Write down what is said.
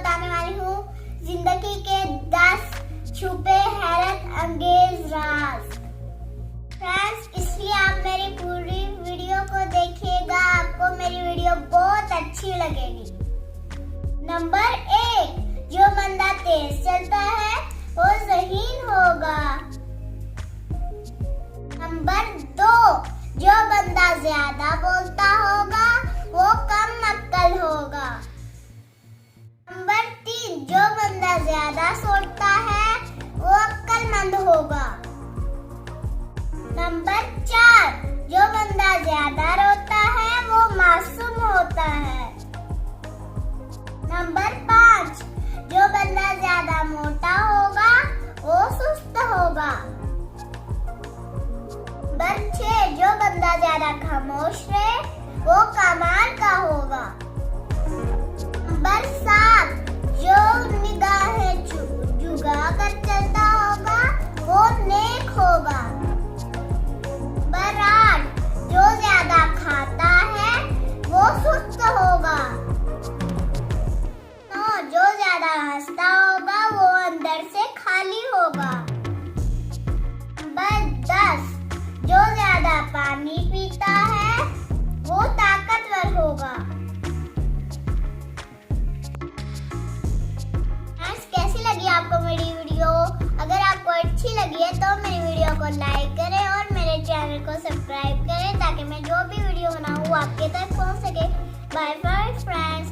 बताने वाली हूँ जिंदगी के 10 छुपे हैरत अंगेज राज। फ्रेंड्स, इसलिए आप मेरी पूरी वीडियो को देखिएगा, आपको मेरी वीडियो बहुत अच्छी लगेगी। नंबर 1, जो बंदा तेज चलता है वो ज़हीन होगा। नंबर 2, जो बंदा ज्यादा बोलता होगा वो कम अक्ल होगा। नंबर 3, जो बंदा ज्यादा सोचता है वो अक्लमंद होगा। नंबर 4, जो बंदा ज्यादा रोता है वो मासूम होता है। नंबर 5, जो बंदा ज्यादा मोटा होगा वो सुस्त होगा। नंबर 6, जो बंदा ज्यादा खामोश रहे वो कमाल का होगा। नंबर 7, जो निगाहें झुका कर चलता होगा वो नेक होगा। नंबर 8, जो ज्यादा खाता है वो सुस्त होगा। 9, जो ज्यादा हंसता होगा वो अंदर से खाली होगा। नंबर 10, जो ज्यादा पानी पीता है वो ताकतवर होगा। फ्रेंड्स, कैसी लगी आपको मेरी वीडियो? अगर आपको अच्छी लगी है तो मेरी वीडियो को लाइक करें और मेरे चैनल को सब्सक्राइब करें ताकि मैं जो भी वीडियो बनाऊँ वो आपके तक पहुंच सके। Bye bye friends.